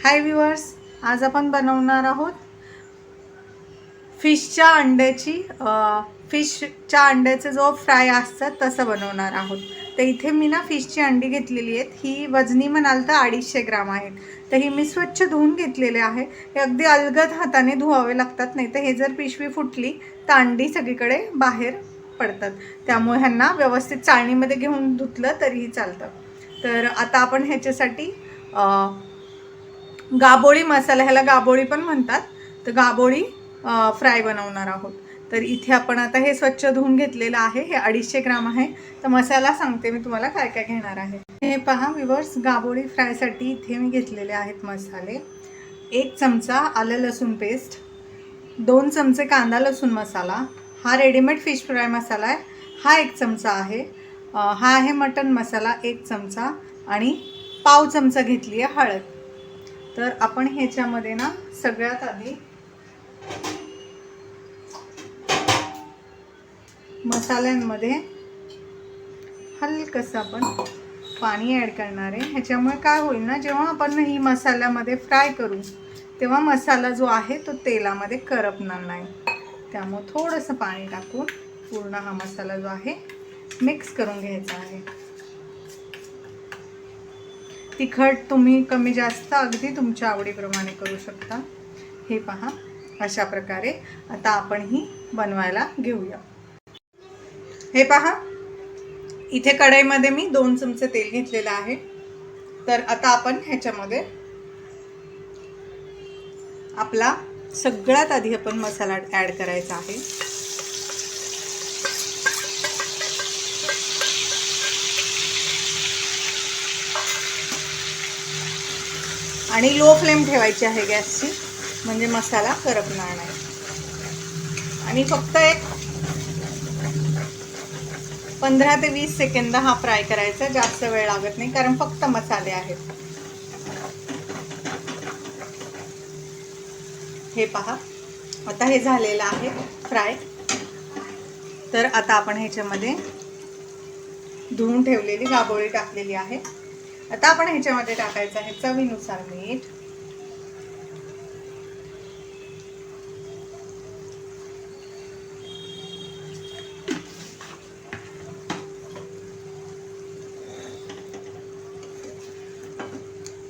हाय viewers, आज आपण बनवणार आहोत फिशच्या अंड्याचे जो फ्राय असतात तसं बनवणार आहोत। तर इथे मी ना फिशची अंडी घेतलेली आहेत। ही वजनी म्हणाल तर 250 ग्राम आहेत। तर ही मी स्वच्छ धुवून घेतलेले आहे। हे अगदी अलगद हाताने धुवावे लागतात, नाही तर हे जर पिशवी फुटली तर अंडी सगळीकडे बाहेर पडतात। त्यामुळे ह्यांना व्यवस्थित चाळणीमध्ये घेऊन धुतलं तरीही चालतं। तर आता आपण ह्याच्यासाठी गाबोळी मसाला, ह्याला गाबोळी पण म्हणतात, तर गाबोळी फ्राय बनवणार आहोत। तर इथे आपण आता हे स्वच्छ धुवून घेतलेलं आहे। हे 250 ग्राम आहे। तर मसाला सांगते मी तुम्हाला काय काय घेणार आहे। हे पहा व्ह्यूअर्स, गाबोळी फ्रायसाठी इथे मी घेतलेले आहेत मसाले। 1 चमचा आलं लसूण पेस्ट, 2 चमचे कांदा लसूण मसाला, हा रेडीमेड फिश फ्राय मसाला आहे, हा 1 चमचा आहे। हा आहे मटन मसाला 1 चमचा, आणि पाव चमचा घेतली आहे हळद। तर आपण ह्याच्यामध्ये ना सगळ्यात आधी मसाल्यांमध्ये हलकसं आपण पाणी ॲड करणार आहे। ह्याच्यामुळे काय होईल ना, जेव्हा आपण ही मसाल्यामध्ये फ्राय करू तेव्हा मसाला जो आहे तो तेलामध्ये करपणार नाही। त्यामुळे थोडंसं पाणी टाकून पूर्ण हा मसाला जो आहे मिक्स करून घ्यायचा आहे। तिखट तुम्ही कमी जास्त अगदी तुमच्या आवडीप्रमाणे करू शकता। हे पहा, अशा प्रकारे आता आपण ही बनवायला घेऊया। हे पहा, इथे कढईमध्ये मी 2 चमचे तेल घेतलेलं आहे। तर आता आपण ह्याच्यामध्ये आपला सगळ्यात आधी आपण मसाला ॲड करायचा आहे। आणि लो फ्लेम ठेवायची आहे गॅसची, म्हणजे मसाला करपणार नाही। आणि फक्त एक 15 ते 20 सेकंद हा फ्राय करायचा, जास्त वेळ लागत नाही, कारण फक्त मसाले आहेत। हे पहा, आता हे झालेलं आहे फ्राय। तर आता आपण ह्याच्यामध्ये धुवून ठेवलेली गाबोळी टाकलेली आहे। आता आपण ह्याच्यामध्ये टाकायचं आहे चवीनुसार मीठ,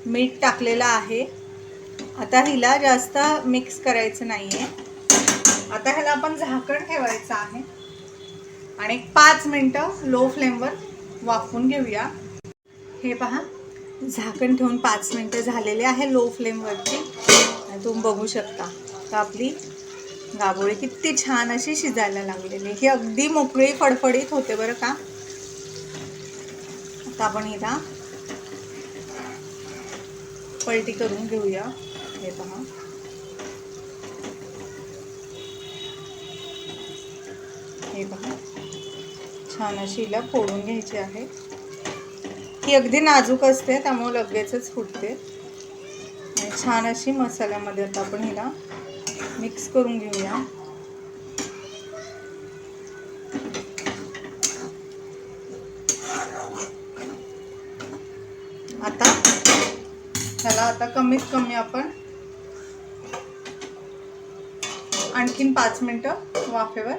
मीठ टाकलेलं आहे। आता हिला जास्त मिक्स करायचं नाहीये। आता ह्याला आपण झाकण ठेवायचं आहे आणि 5 मिनिटं लो फ्लेमवर वाफवून घेऊया। हे पहा, झाकण ठेवून 5 मिनिटं झालेले आहे लो फ्लेमवरती। तुम्ही बघू शकता तर आपली गाबोळी किती छान अशी शिजायला लागलेली। ही अगदी मोकळी फडफडीत होते बरं का। आता आपण हिला पलटी करून घेऊया। हे पहा, हे पहा, छान अशी हिला फोडून घ्यायची आहे। ही अगदी नाजूक असते, त्यामुळे लगेचच फुटते। आणि छान अशी मसाल्यामध्ये आता आपण हिला मिक्स करून घेऊया। आता कमीत कमी आपण आणखीन 5 मिनिटं वाफेवर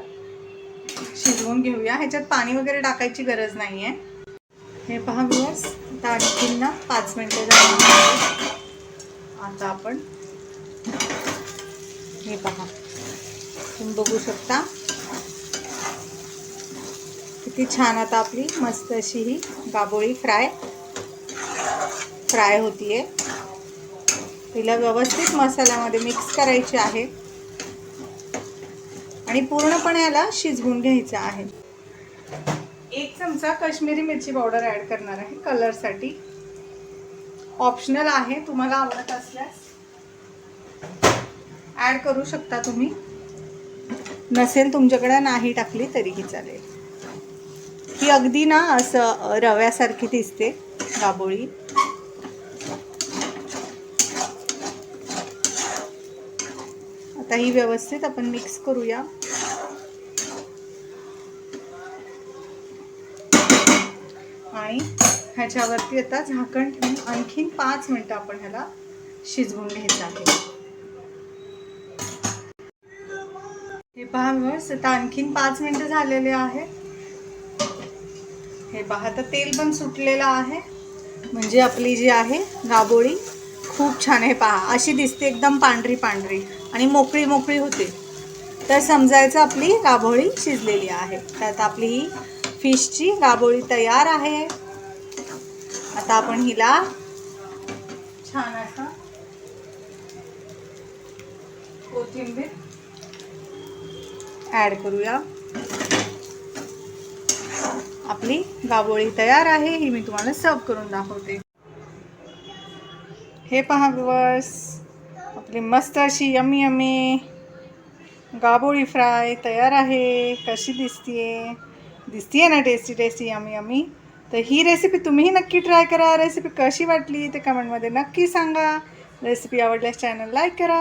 शिजवून घेऊया। ह्याच्यात पाणी वगैरे टाकायची गरज नाहीये। हे पहा व्ह्यूअर्स, आता आणखीन ना 5 मिनिटं झाली। आता आपण हे पहा, तुम्ही बघू शकता किती छान आता आपली मस्त अशी ही गाबोळी फ्राय होतीये। तिला व्यवस्थित मसाल्यामध्ये मिक्स करायची आहे आणि पूर्णपणे याला शिजवून घ्यायचं आहे। 1 चमचा काश्मीरी मिरची पावडर ॲड करणार आहे कलरसाठी। ऑप्शनल आहे, तुम्हाला आवडत असल्यास ॲड करू शकता तुम्ही, नसेल तुमच्याकडे नाही टाकली तरीही चालेल। ही अगदी ना असं रव्यासारखी दिसते गाबोळी। आता ही व्यवस्थित आपण मिक्स करूया। आणि ह्याच्यावरती आता झाकण ठेवून आणखीन 5 मिनिटं आपण ह्याला शिजवून घ्यायचं आहे. हे पहा व्ह्यूअर्स, आता आणखीन 5 मिनिटं झालेले आहे. हे पहा, तर तेल पण सुटलेलं आहे. म्हणजे आपली जी आहे गाबोळी खूप छान आहे. पहा, अशी दिसते, एकदम पांढरी पांढरी आणि मोकळी मोकळी होते. तर समजायचं आपली गाबोळी शिजलेली आहे. त्यात आपली ही फिशची गाबोळी तयार आहे. आता आपण हिला छान असं कोथिंबीर ॲड करूया. आपली गाबोळी तयार आहे. ही मी तुम्हाला सर्व करून दाखवते. हे पहा व्ह्यूअर्स, आपली मस्त अशी यम्मी यम्मी गाबोळी फ्राय तयार आहे. कशी दिसतीये ना, टेस्टी टेस्टी यम्मी यम्मी. तर ही रेसिपी तुम्हीही नक्की ट्राय करा. रेसिपी कशी वाटली ते कमेंटमध्ये नक्की सांगा. रेसिपी आवडल्यास चॅनल लाईक करा.